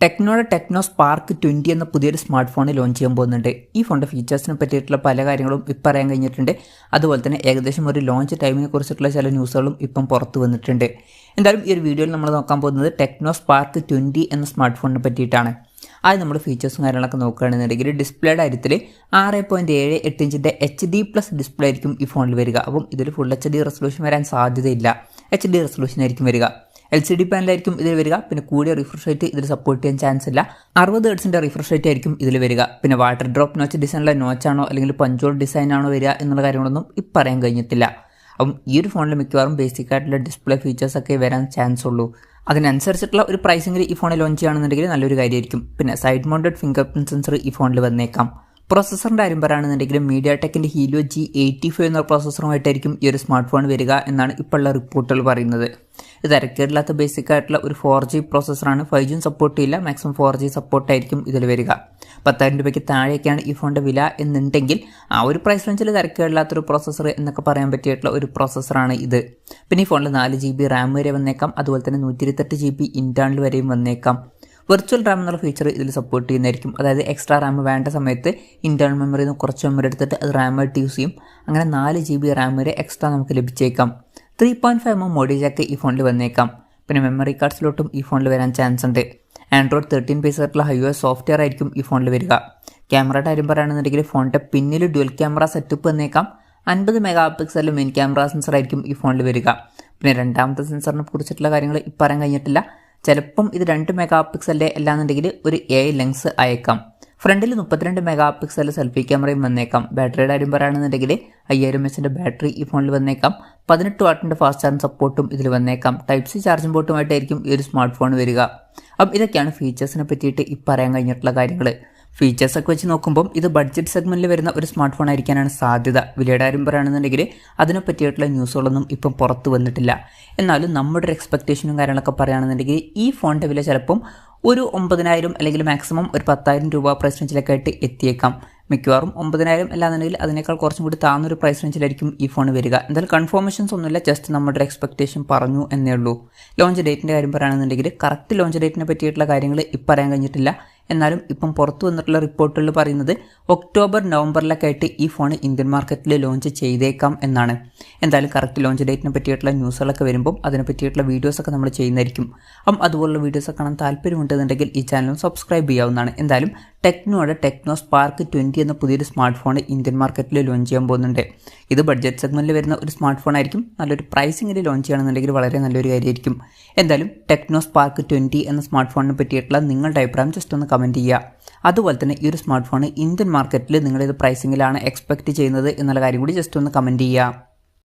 ടെക്നോയുടെ techno spark 20 എന്ന പുതിയൊരു smart phone launch ചെയ്യാൻ പോകുന്നുണ്ട്. ഈ ഫോണിൻ്റെ ഫീച്ചേഴ്സിനെ പറ്റിയിട്ടുള്ള പല കാര്യങ്ങളും ഇപ്പം അറിയാൻ കഴിഞ്ഞിട്ടുണ്ട്. അതുപോലെ തന്നെ ഏകദേശം ഒരു ലോഞ്ച് ടൈമിനെ കുറിച്ചിട്ടുള്ള ചില ന്യൂസുകളും ഇപ്പം പുറത്ത് വന്നിട്ടുണ്ട്. എന്തായാലും ഈ ഒരു വീഡിയോയിൽ നമ്മൾ നോക്കാൻ പോകുന്നത് ടെക്നോ സ്പാർക്ക് 20 എന്ന സ്മാർട്ട് ഫോണിനെ പറ്റിയിട്ടാണ്. അത് നമ്മൾ ഫീച്ചേഴ്സും കാര്യങ്ങളൊക്കെ നോക്കുകയാണെന്നുണ്ടെങ്കിൽ ഡിസ്പ്ലേയുടെ കാര്യത്തിൽ 6.78 ഇഞ്ചിൻ്റെ HD+ ഡിസ്പ്ലേ ആയിരിക്കും ഈ ഫോണിൽ വരിക. അപ്പം ഇതിൽ ഫുൾ HD റെസൊല്യൂഷൻ വരാൻ സാധ്യതയില്ല, HD റെസൊല്യൂഷൻ ആയിരിക്കും വരിക. LCD പാനലായിരിക്കും ഇതിൽ വരിക. പിന്നെ കൂടിയ റിഫ്രഷ് റേറ്റ് ഇതിൽ സപ്പോർട്ട് ചെയ്യാൻ ചാൻസ് ഇല്ല. 60 ഹെർട്സിൻ്റെ റിഫ്രഷ് റേറ്റ് ആയിരിക്കും ഇതിൽ വരിക. പിന്നെ വാട്ടർ ഡ്രോപ്പ് നോച്ച് ഡിസൈനിലെ നോച്ചാണോ അല്ലെങ്കിൽ പഞ്ചോൾ ഡിസൈനാണോ വരിക എന്നുള്ള കാര്യങ്ങളൊന്നും ഇപ്പം പറയാൻ കഴിഞ്ഞിട്ടില്ല. അപ്പം ഈ ഒരു ഫോണിൽ മിക്കവാറും ബേസിക് ആയിട്ടുള്ള ഡിസ്പ്ലേ ഫീച്ചേഴ്സൊക്കെ വരാൻ ചാൻസ് ഉള്ളൂ. അതിനനുസരിച്ചിട്ടുള്ള ഒരു പ്രൈസിംഗിൽ ഈ ഫോണിൽ ലോഞ്ച് ചെയ്യുകയാണെന്നുണ്ടെങ്കിൽ നല്ലൊരു കാര്യമായിരിക്കും. പിന്നെ side mounted finger print sensor ഈ ഫോണിൽ വന്നേക്കാം. പ്രോസസ്സറിൻ്റെ കാര്യം പറയുകയാണെന്നുണ്ടെങ്കിൽ mediatekൻ്റെ helio G85 എന്ന പ്രോസസ്സറുമായിട്ടായിരിക്കും ഈ ഒരു സ്മാർട്ട് ഫോൺ വരിക എന്നാണ് ഇപ്പോൾ ഉള്ള റിപ്പോർട്ടുകൾ പറയുന്നത്. ഇത് തിരക്കേടില്ലാത്ത ബേസിക് ആയിട്ടുള്ള ഒരു 4G പ്രോസസ്സറാണ്. 5G സപ്പോർട്ട് ചെയ്യില്ല, മാക്സിമം 4G സപ്പോർട്ടായിരിക്കും ഇതിൽ വരിക. 10,000 രൂപയ്ക്ക് താഴെയൊക്കെയാണ് ഈ ഫോണിൻ്റെ വില എന്നുണ്ടെങ്കിൽ ആ ഒരു പ്രൈസ് റേഞ്ചിൽ തിരക്കേടില്ലാത്തൊരു പ്രോസസ്സർ എന്നൊക്കെ പറയാൻ പറ്റിയിട്ടുള്ള ഒരു പ്രോസസ്സറാണ് ഇത്. പിന്നെ ഈ ഫോണിൽ 4GB റാം വരെ വന്നേക്കാം. അതുപോലെ തന്നെ 128GB ഇന്റേണൽ വരെയും വന്നേക്കാം. വെർച്വൽ റാം എന്നുള്ള ഫീച്ചർ ഇതിൽ സപ്പോർട്ട് ചെയ്യുന്നതായിരിക്കും. അതായത് എക്സ്ട്രാ റാം വേണ്ട സമയത്ത് ഇന്റേണൽ മെമ്മറിയിൽ നിന്ന് കുറച്ച് മെമ്മറി എടുത്തിട്ട് അത് റാമായിട്ട് യൂസ് ചെയ്യും. അങ്ങനെ 4GB റാം വരെ എക്സ്ട്രാ നമുക്ക് ലഭിച്ചേക്കാം. 3.5mm മോഡി ജാക്ക് ഈ ഫോണിൽ വന്നേക്കാം. പിന്നെ മെമ്മറി കാർഡ് സ്ലോട്ടും ഈ ഫോണിൽ വരാൻ ചാൻസ് ഉണ്ട്. ആൻഡ്രോയിഡ് 13 ബേസ് ആയിട്ടുള്ള iOS സോഫ്റ്റ്വെയർ ആയിരിക്കും ഈ ഫോണിൽ വരിക. ക്യാമറയുടെ കാര്യം പറയുകയാണെന്നുണ്ടെങ്കിൽ ഫോണിൻ്റെ പിന്നിൽ ഡ്യുവൽ ക്യാമറ സെറ്റപ്പ് വന്നേക്കാം. 50 മെഗാ പിക്സലിൽ മെയിൻ ക്യാമറ സെൻസർ ആയിരിക്കും ഈ ഫോണിൽ വരിക. പിന്നെ രണ്ടാമത്തെ സെൻസറിനെ കുറിച്ചിട്ടുള്ള കാര്യങ്ങൾ ഇപ്പം പറയാൻ കഴിഞ്ഞിട്ടില്ല. ചിലപ്പം ഇത് 2 മെഗാ പിക്സലിൻ്റെ അല്ലാന്നുണ്ടെങ്കിൽ ഒരു AI ലെൻസ് അയക്കാം. ഫ്രണ്ടിൽ 32 മെഗാ പിക്സൽ സെൽഫി ക്യാമറയും വന്നേക്കാം. ബാറ്ററിയുടെ കാര്യം പറയുകയാണെന്നുണ്ടെങ്കിൽ 5000 mAh ബാറ്ററി ഈ ഫോണിൽ വന്നേക്കാം. 18 വാട്ടിൻ്റെ ഫാസ്റ്റ് ചാർജ് സപ്പോർട്ടും ഇതിൽ വന്നേക്കാം. Type-C ചാർജിംഗ് പോർട്ടുമായിട്ടായിരിക്കും ഈ ഒരു സ്മാർട്ട് ഫോൺ വരിക. അപ്പം ഇതൊക്കെയാണ് ഫീച്ചേഴ്സിനെ പറ്റിയിട്ട് ഇപ്പം പറയാൻ കഴിഞ്ഞിട്ടുള്ള കാര്യങ്ങൾ. ഫീച്ചേഴ്സൊക്കെ വെച്ച് നോക്കുമ്പം ഇത് ബഡ്ജറ്റ് സെഗ്മെൻറ്റിൽ വരുന്ന ഒരു സ്മാർട്ട് ഫോൺ ആയിരിക്കാനാണ് സാധ്യത. വിലയുടെ കാര്യം പറയുകയാണെന്നുണ്ടെങ്കിൽ അതിനെ പറ്റിയിട്ടുള്ള ന്യൂസുകളൊന്നും ഇപ്പം പുറത്ത് വന്നിട്ടില്ല. എന്നാലും നമ്മുടെ ഒരു എക്സ്പെക്റ്റേഷനും കാര്യങ്ങളൊക്കെ പറയുകയാണെന്നുണ്ടെങ്കിൽ ഈ ഫോണിൻ്റെ വില ചിലപ്പം ഒരു 9,000 അല്ലെങ്കിൽ മാക്സിമം ഒരു 10,000 രൂപ പ്രൈസ് റേഞ്ചിലൊക്കെ ആയിട്ട് എത്തിയേക്കാം. മിക്കവാറും 9,000 അല്ലാന്നുണ്ടെങ്കിൽ അതിനേക്കാൾ കുറച്ചും കൂടി താഴ്ന്നൊരു പ്രൈസ് റേഞ്ചിലായിരിക്കും ഈ ഫോൺ വരിക. എന്തായാലും കൺഫർമേഷൻസ് ഒന്നുമില്ല, ജസ്റ്റ് നമ്മുടെ ഒരു എക്സ്പെക്റ്റേഷൻ പറഞ്ഞു എന്നേ ഉള്ളൂ. ലോഞ്ച് ഡേറ്റിൻ്റെ കാര്യം പറയുകയാണെന്നുണ്ടെങ്കിൽ കറക്റ്റ് ലോഞ്ച് ഡേറ്റിനെ പറ്റിയിട്ടുള്ള കാര്യങ്ങൾ ഇപ്പം പറയാൻ കഴിഞ്ഞിട്ടില്ല. എന്നാലും ഇപ്പം പുറത്തു വന്നിട്ടുള്ള റിപ്പോർട്ടുകളിൽ പറയുന്നത് ഒക്ടോബർ നവംബറിലൊക്കെ ആയിട്ട് ഈ ഫോൺ ഇന്ത്യൻ മാർക്കറ്റിൽ ലോഞ്ച് ചെയ്തേക്കാം എന്നാണ്. എന്തായാലും കറക്റ്റ് ലോഞ്ച് ഡേറ്റിനെ പറ്റിയിട്ടുള്ള ന്യൂസുകളൊക്കെ വരുമ്പം അതിനെ പറ്റിയിട്ടുള്ള വീഡിയോസൊക്കെ നമ്മൾ ചെയ്യുന്നതായിരിക്കും. അപ്പം അതുപോലുള്ള വീഡിയോസൊക്കെ കാണാൻ താല്പര്യമുണ്ടെന്നുണ്ടെങ്കിൽ ഈ ചാനൽ സബ്സ്ക്രൈബ് ചെയ്യാവുന്നതാണ്. എന്തായാലും ടെക്നോയുടെ ടെക്നോ സ്പാർക്ക് 20 എന്ന പുതിയൊരു സ്മാർട്ട് ഫോൺ ഇന്ത്യൻ മാർക്കറ്റിൽ ലോഞ്ച് ചെയ്യാൻ പോകുന്നുണ്ട്. ഇത് ബഡ്ജറ്റ് സെഗ്മെൻറ്റിൽ വരുന്ന ഒരു സ്മാർട്ട് ഫോൺ ആയിരിക്കും. നല്ലൊരു പ്രൈസിങ്ങിൽ ലോഞ്ച് ചെയ്യണമെന്നുണ്ടെങ്കിൽ വളരെ നല്ലൊരു കാര്യമായിരിക്കും. എന്തായാലും ടെക്നോ സ്പാർക്ക് 20 എന്ന സ്മാർട്ട് ഫോണിനെ പറ്റിയിട്ടുള്ള നിങ്ങളുടെ അഭിപ്രായം ജസ്റ്റ് ഒന്ന് കമൻറ്റ് ചെയ്യുക. അതുപോലെ തന്നെ ഈ ഒരു സ്മാർട്ട് ഫോൺ ഇന്ത്യൻ മാർക്കറ്റിൽ നിങ്ങളിത് പ്രൈസിങ്ങിലാണ് എക്സ്പെക്റ്റ് ചെയ്യുന്നത് എന്നുള്ള കാര്യം കൂടി ജസ്റ്റ് ഒന്ന് കമൻറ്റ് ചെയ്യുക.